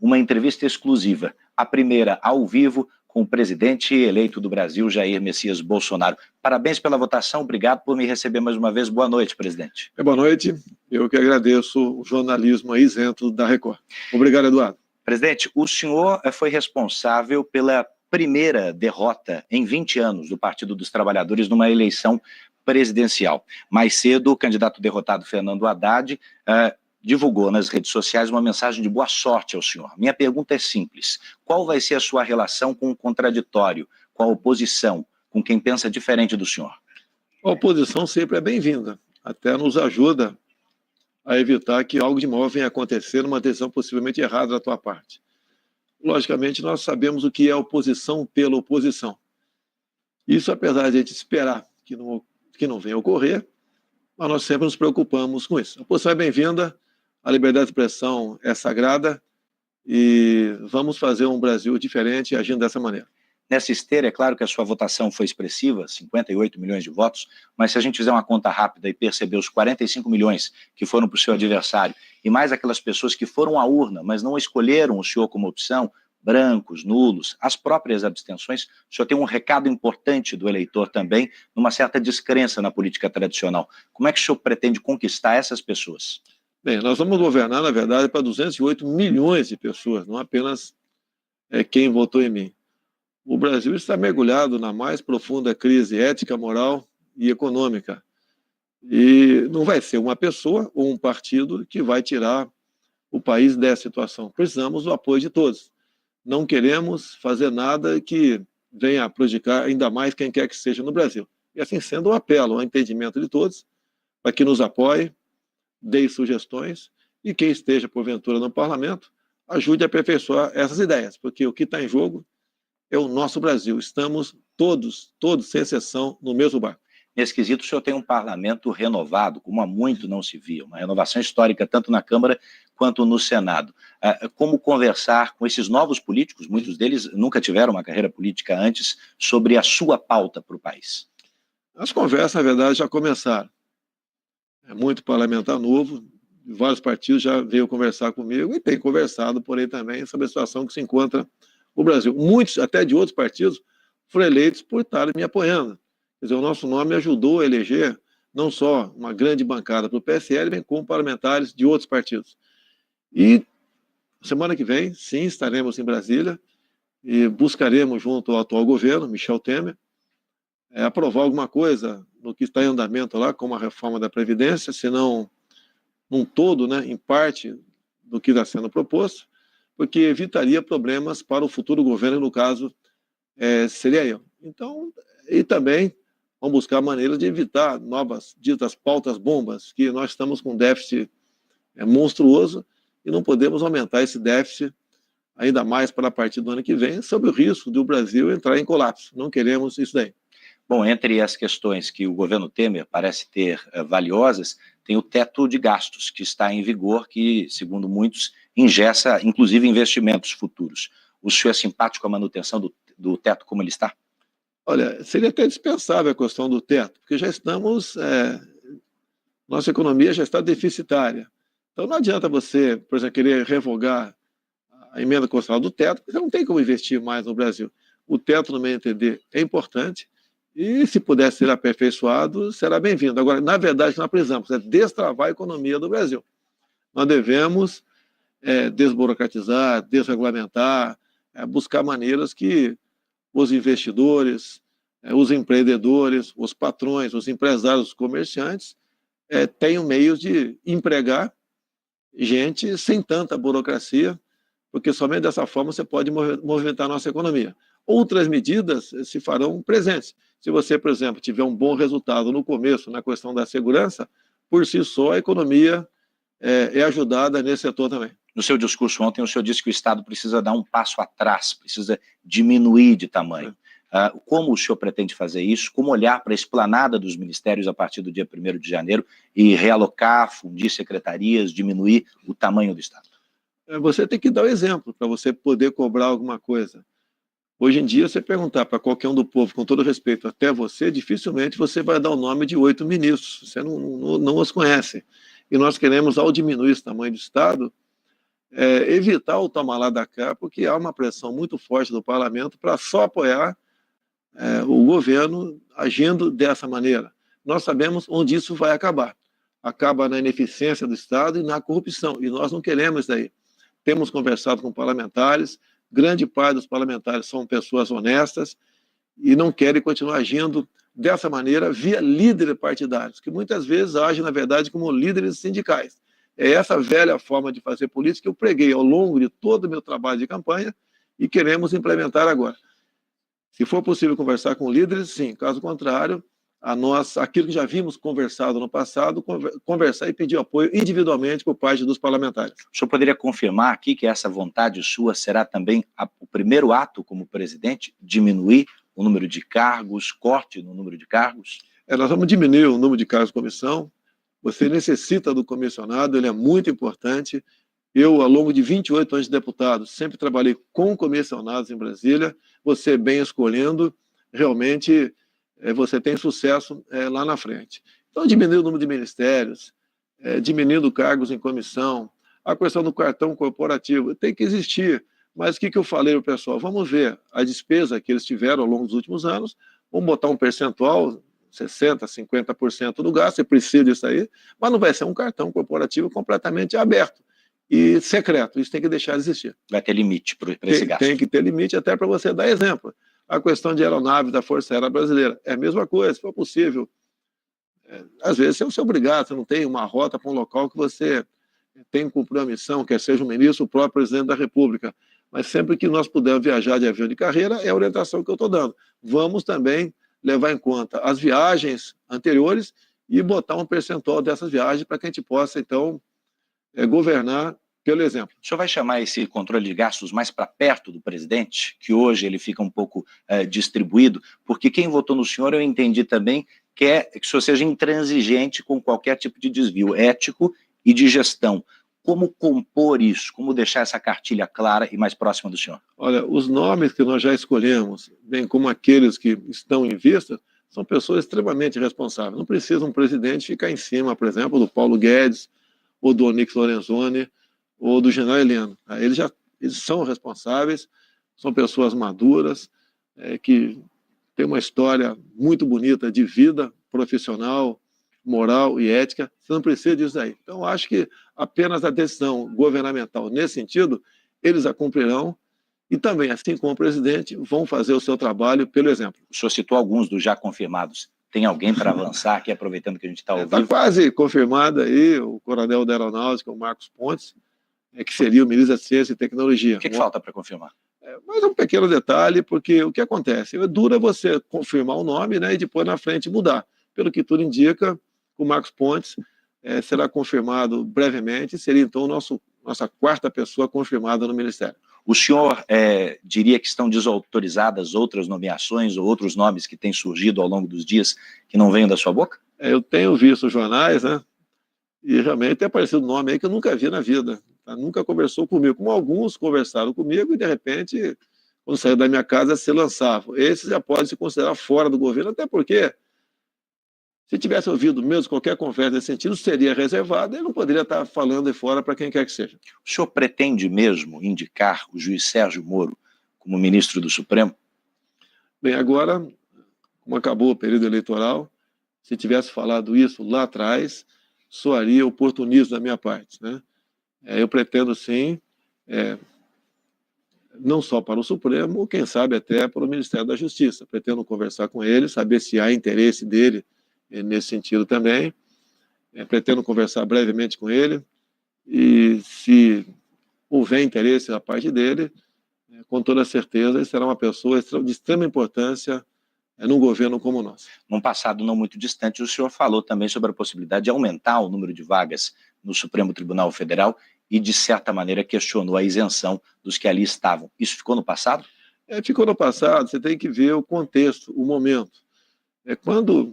uma entrevista exclusiva, a primeira ao vivo com o presidente eleito do Brasil, Jair Messias Bolsonaro. Parabéns pela votação, obrigado por me receber mais uma vez. Boa noite, presidente. Boa noite, eu que agradeço o jornalismo aí isento da Record. Obrigado, Eduardo. Presidente, o senhor foi responsável pela primeira derrota em 20 anos do Partido dos Trabalhadores numa eleição presidencial. Mais cedo, o candidato derrotado Fernando Haddad divulgou nas redes sociais uma mensagem de boa sorte ao senhor. Minha pergunta é simples: qual vai ser a sua relação com o contraditório, com a oposição, com quem pensa diferente do senhor? A oposição sempre é bem-vinda, até nos ajuda a evitar que algo de mal venha acontecer numa decisão possivelmente errada da tua parte. Logicamente, nós sabemos o que é oposição pela oposição. Isso, apesar de a gente esperar que não venha ocorrer, mas nós sempre nos preocupamos com isso. A oposição é bem-vinda, a liberdade de expressão é sagrada e vamos fazer um Brasil diferente agindo dessa maneira. Nessa esteira, é claro que a sua votação foi expressiva, 58 milhões de votos, mas se a gente fizer uma conta rápida e perceber os 45 milhões que foram para o seu adversário e mais aquelas pessoas que foram à urna, mas não escolheram o senhor como opção, brancos, nulos, as próprias abstenções, o senhor tem um recado importante do eleitor também, numa certa descrença na política tradicional. Como é que o senhor pretende conquistar essas pessoas? Bem, nós vamos governar, na verdade, para 208 milhões de pessoas, não apenas quem votou em mim. O Brasil está mergulhado na mais profunda crise ética, moral e econômica. E não vai ser uma pessoa ou um partido que vai tirar o país dessa situação. Precisamos do apoio de todos. Não queremos fazer nada que venha prejudicar ainda mais quem quer que seja no Brasil. E assim sendo, eu apelo ao entendimento de todos para que nos apoie, dê sugestões e quem esteja, porventura, no parlamento, ajude a aperfeiçoar essas ideias, porque o que está em jogo é o nosso Brasil. Estamos todos, sem exceção, no mesmo barco. Nesse quesito, o senhor tem um parlamento renovado, como há muito não se via, uma renovação histórica tanto na Câmara quanto no Senado. Como conversar com esses novos políticos, muitos deles nunca tiveram uma carreira política antes, sobre a sua pauta para o país? As conversas, na verdade, já começaram. É muito parlamentar novo, vários partidos já veio conversar comigo e tem conversado por aí também sobre a situação que se encontra o Brasil. Muitos, até de outros partidos, foram eleitos por estarem me apoiando. Quer dizer, o nosso nome ajudou a eleger não só uma grande bancada para o PSL, bem como parlamentares de outros partidos. E semana que vem, sim, estaremos em Brasília e buscaremos, junto ao atual governo, Michel Temer, aprovar alguma coisa no que está em andamento lá, como a reforma da Previdência, se não num todo, né, em parte do que está sendo proposto, porque evitaria problemas para o futuro governo, no caso, seria eu. Então, e também vamos buscar maneiras de evitar novas, ditas pautas bombas, que nós estamos com um déficit monstruoso e não podemos aumentar esse déficit ainda mais para a partir do ano que vem, sob o risco do Brasil entrar em colapso. Não queremos isso daí. Bom, entre as questões que o governo Temer parece ter valiosas, tem o teto de gastos, que está em vigor, que, segundo muitos, engessa, inclusive, investimentos futuros. O senhor é simpático à manutenção do teto como ele está? Olha, seria até dispensável a questão do teto, porque já estamos... nossa economia já está deficitária. Então não adianta você, por exemplo, querer revogar a emenda constitucional do teto, porque não tem como investir mais no Brasil. O teto, no meu entender, é importante, e se puder ser aperfeiçoado, será bem-vindo. Agora, na verdade, o que nós precisamos é destravar a economia do Brasil. Nós devemos desburocratizar, desregulamentar, buscar maneiras que os investidores, os empreendedores, os patrões, os empresários, os comerciantes tenham meios de empregar gente sem tanta burocracia, porque somente dessa forma você pode movimentar a nossa economia. Outras medidas se farão presentes. Se você, por exemplo, tiver um bom resultado no começo na questão da segurança, por si só a economia é ajudada nesse setor também. No seu discurso ontem, o senhor disse que o Estado precisa dar um passo atrás, precisa diminuir de tamanho. Como o senhor pretende fazer isso? Como olhar para a esplanada dos ministérios a partir do dia 1º de janeiro e realocar, fundir secretarias, diminuir o tamanho do Estado? Você tem que dar o exemplo para você poder cobrar alguma coisa. Hoje em dia, você perguntar para qualquer um do povo, com todo respeito, até você, dificilmente você vai dar o nome de 8 ministros. Você não os conhece. E nós queremos, ao diminuir esse tamanho do Estado, evitar o toma lá da cá, porque há uma pressão muito forte do parlamento para só apoiar o governo agindo dessa maneira. Nós sabemos onde isso vai acabar. Acaba na ineficiência do Estado e na corrupção, e nós não queremos isso daí. Temos conversado com parlamentares, grande parte dos parlamentares são pessoas honestas e não querem continuar agindo dessa maneira via líderes partidários, que muitas vezes agem, na verdade, como líderes sindicais. É essa velha forma de fazer política que eu preguei ao longo de todo o meu trabalho de campanha e queremos implementar agora. Se for possível conversar com líderes, sim. Caso contrário, aquilo que já vimos conversado no passado, conversar e pedir apoio individualmente por parte dos parlamentares. O senhor poderia confirmar aqui que essa vontade sua será também o primeiro ato como presidente, diminuir o número de cargos, corte no número de cargos? Nós vamos diminuir o número de cargos de comissão. Você necessita do comissionado, ele é muito importante. Eu, ao longo de 28 anos de deputado, sempre trabalhei com comissionados em Brasília. Você bem escolhendo, realmente você tem sucesso lá na frente. Então, diminuir o número de ministérios, diminuindo cargos em comissão, a questão do cartão corporativo tem que existir. Mas o que eu falei para o pessoal? Vamos ver a despesa que eles tiveram ao longo dos últimos anos, vamos botar um percentual, 60%, 50% do gasto, você precisa disso aí, mas não vai ser um cartão corporativo completamente aberto e secreto, isso tem que deixar de existir. Vai ter limite para esse gasto. Tem que ter limite até para você dar exemplo. A questão de aeronaves da Força Aérea Brasileira é a mesma coisa, se for possível. Às vezes você é obrigado, você não tem uma rota para um local que você tem que cumprir uma missão, quer seja o ministro, o próprio presidente da República. Mas sempre que nós pudermos viajar de avião de carreira, é a orientação que eu estou dando. Vamos também levar em conta as viagens anteriores e botar um percentual dessas viagens para que a gente possa, então, governar pelo exemplo. O senhor vai chamar esse controle de gastos mais para perto do presidente, que hoje ele fica um pouco distribuído, porque quem votou no senhor, eu entendi também, quer que o senhor seja intransigente com qualquer tipo de desvio ético e de gestão. Como compor isso? Como deixar essa cartilha clara e mais próxima do senhor? Olha, os nomes que nós já escolhemos, bem como aqueles que estão em vista, são pessoas extremamente responsáveis. Não precisa um presidente ficar em cima, por exemplo, do Paulo Guedes, ou do Onyx Lorenzoni, ou do general Heleno. Eles são responsáveis, são pessoas maduras, que têm uma história muito bonita de vida profissional, moral e ética. Você não precisa disso aí. Então, acho que apenas a decisão governamental nesse sentido, eles a cumprirão e também, assim como o presidente, vão fazer o seu trabalho pelo exemplo. O senhor citou alguns dos já confirmados. Tem alguém para avançar aqui, aproveitando que a gente está ao vivo? Está quase confirmado aí o coronel da Aeronáutica, o Marcos Pontes, que seria o ministro da Ciência e Tecnologia. O que falta para confirmar? Mas é um pequeno detalhe, porque o que acontece? É duro você confirmar o nome, né, e depois na frente mudar. Pelo que tudo indica, o Marcos Pontes será confirmado brevemente, seria então nossa quarta pessoa confirmada no Ministério. O senhor diria que estão desautorizadas outras nomeações ou outros nomes que têm surgido ao longo dos dias que não venham da sua boca? Eu tenho visto os jornais, né? E realmente tem aparecido um nome aí que eu nunca vi na vida. Tá? Nunca conversou comigo. Como alguns conversaram comigo e, de repente, quando saiu da minha casa, se lançavam. Esse já pode se considerar fora do governo, até porque, se tivesse ouvido mesmo qualquer conversa nesse sentido, seria reservado e não poderia estar falando aí fora para quem quer que seja. O senhor pretende mesmo indicar o juiz Sérgio Moro como ministro do Supremo? Bem, agora, como acabou o período eleitoral, se tivesse falado isso lá atrás, soaria oportunismo da minha parte, né? Eu pretendo, sim, não só para o Supremo, quem sabe até para o Ministério da Justiça. Pretendo conversar com ele, saber se há interesse dele nesse sentido também. Pretendo conversar brevemente com ele e, se houver interesse da parte dele, com toda certeza, ele será uma pessoa de extrema importância num governo como o nosso. Num passado não muito distante, o senhor falou também sobre a possibilidade de aumentar o número de vagas no Supremo Tribunal Federal e, de certa maneira, questionou a isenção dos que ali estavam. Isso ficou no passado? Ficou no passado, você tem que ver o contexto, o momento. Quando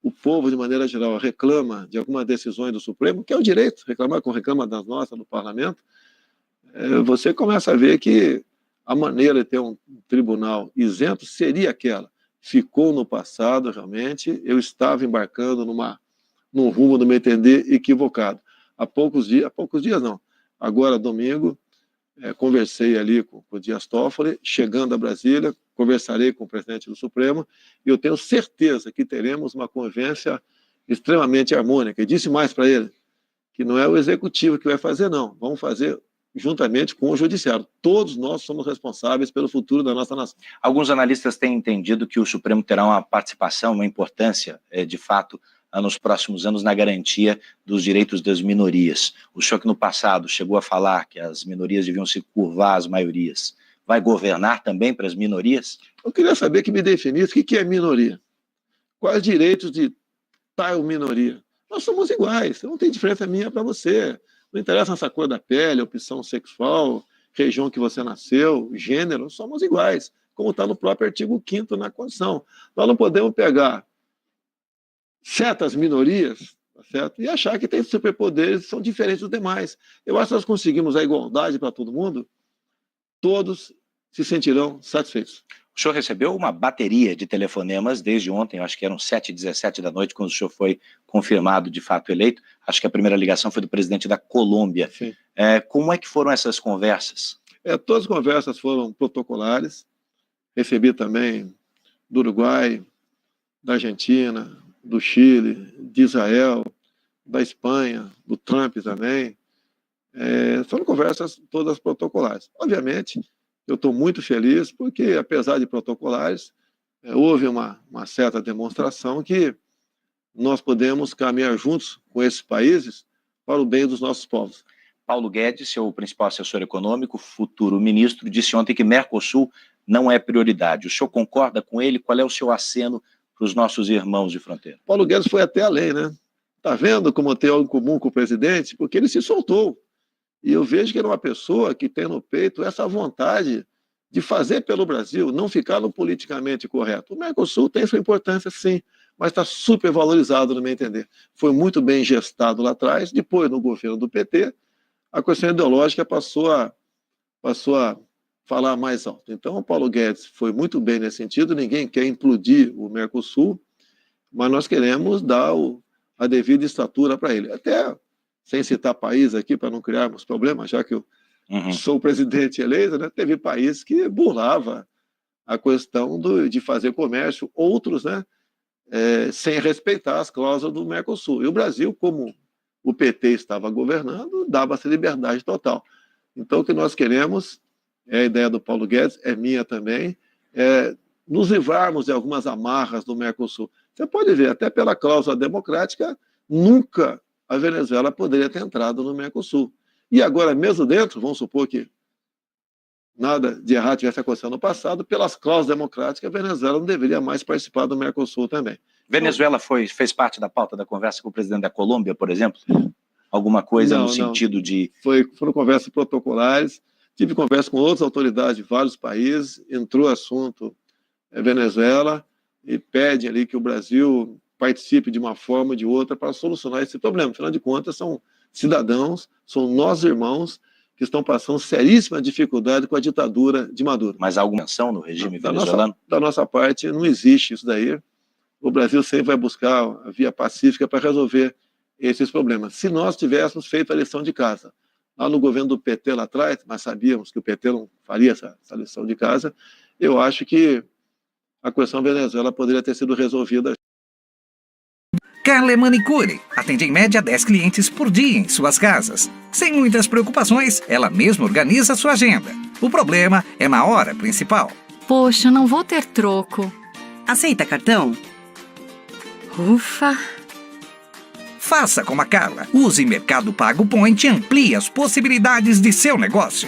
o povo, de maneira geral, reclama de algumas decisões do Supremo, que é o direito, reclama das nossas, do Parlamento, você começa a ver que a maneira de ter um tribunal isento seria aquela. Ficou no passado, realmente, eu estava embarcando num rumo, no meu entender, equivocado. Há poucos dias não, Agora, domingo, conversei ali com o Dias Toffoli, chegando a Brasília, conversarei com o presidente do Supremo, e eu tenho certeza que teremos uma convivência extremamente harmônica. E disse mais para ele, que não é o executivo que vai fazer, não. Vamos fazer juntamente com o judiciário. Todos nós somos responsáveis pelo futuro da nossa nação. Alguns analistas têm entendido que o Supremo terá uma participação, uma importância, de fato, nos próximos anos na garantia dos direitos das minorias. O senhor que no passado chegou a falar que as minorias deviam se curvar às maiorias, vai governar também para as minorias? Eu queria saber que me definisse o que é minoria. Quais direitos de tal minoria? Nós somos iguais, não tem diferença minha para você. Não interessa essa cor da pele, opção sexual, região que você nasceu, gênero, somos iguais, como está no próprio artigo 5º na Constituição. Nós não podemos pegar certas minorias, tá certo? E achar que tem superpoderes que são diferentes dos demais. Eu acho que nós conseguimos a igualdade para todo mundo, todos se sentirão satisfeitos. O senhor recebeu uma bateria de telefonemas desde ontem, acho que eram 7h17 da noite, quando o senhor foi confirmado de fato eleito. Acho que a primeira ligação foi do presidente da Colômbia. Sim. Como é que foram essas conversas? Todas as conversas foram protocolares. Recebi também do Uruguai, da Argentina, do Chile, de Israel, da Espanha, do Trump também. Foram conversas todas protocolares. Obviamente, eu estou muito feliz porque, apesar de protocolares, houve uma certa demonstração que nós podemos caminhar juntos com esses países para o bem dos nossos povos. Paulo Guedes, seu principal assessor econômico, futuro ministro, disse ontem que Mercosul não é prioridade. O senhor concorda com ele? Qual é o seu aceno para os nossos irmãos de fronteira? Paulo Guedes foi até além, né? Está vendo como tem algo em comum com o presidente? Porque ele se soltou. E eu vejo que ele é uma pessoa que tem no peito essa vontade de fazer pelo Brasil, não ficar no politicamente correto. O Mercosul tem sua importância, sim, mas está super valorizado, no meu entender. Foi muito bem gestado lá atrás, depois, no governo do PT, a questão ideológica passou a falar mais alto. Então, o Paulo Guedes foi muito bem nesse sentido, ninguém quer implodir o Mercosul, mas nós queremos dar a devida estatura para ele. Até, sem citar país aqui, para não criarmos problemas, já que eu sou o presidente eleito, né, teve país que burlava a questão de fazer comércio, outros, né, sem respeitar as cláusulas do Mercosul. E o Brasil, como o PT estava governando, dava essa liberdade total. Então, o que nós queremos, a ideia do Paulo Guedes, é minha também, nos livrarmos de algumas amarras do Mercosul. Você pode ver, até pela cláusula democrática, nunca a Venezuela poderia ter entrado no Mercosul. E agora, mesmo dentro, vamos supor que nada de errado tivesse acontecido no passado, pelas cláusulas democráticas, a Venezuela não deveria mais participar do Mercosul também. Venezuela fez parte da pauta da conversa com o presidente da Colômbia, por exemplo? Alguma coisa no sentido de... Foram conversas protocolares, tive conversa com outras autoridades de vários países, entrou assunto Venezuela e pede ali que o Brasil participe de uma forma ou de outra para solucionar esse problema. Afinal de contas, são cidadãos, são nossos irmãos que estão passando seríssima dificuldade com a ditadura de Maduro. Mas há alguma ação no regime venezuelano? Da nossa parte, não existe isso daí. O Brasil sempre vai buscar a via pacífica para resolver esses problemas. Se nós tivéssemos feito a lição de casa, lá no governo do PT lá atrás, mas sabíamos que o PT não faria essa lição de casa, eu acho que a questão Venezuela poderia ter sido resolvida. Carle Manicure atende em média 10 clientes por dia em suas casas. Sem muitas preocupações, ela mesma organiza sua agenda. O problema é na hora principal. Poxa, não vou ter troco. Aceita cartão? Ufa! Faça como a Carla. Use Mercado Pago Point e amplie as possibilidades de seu negócio.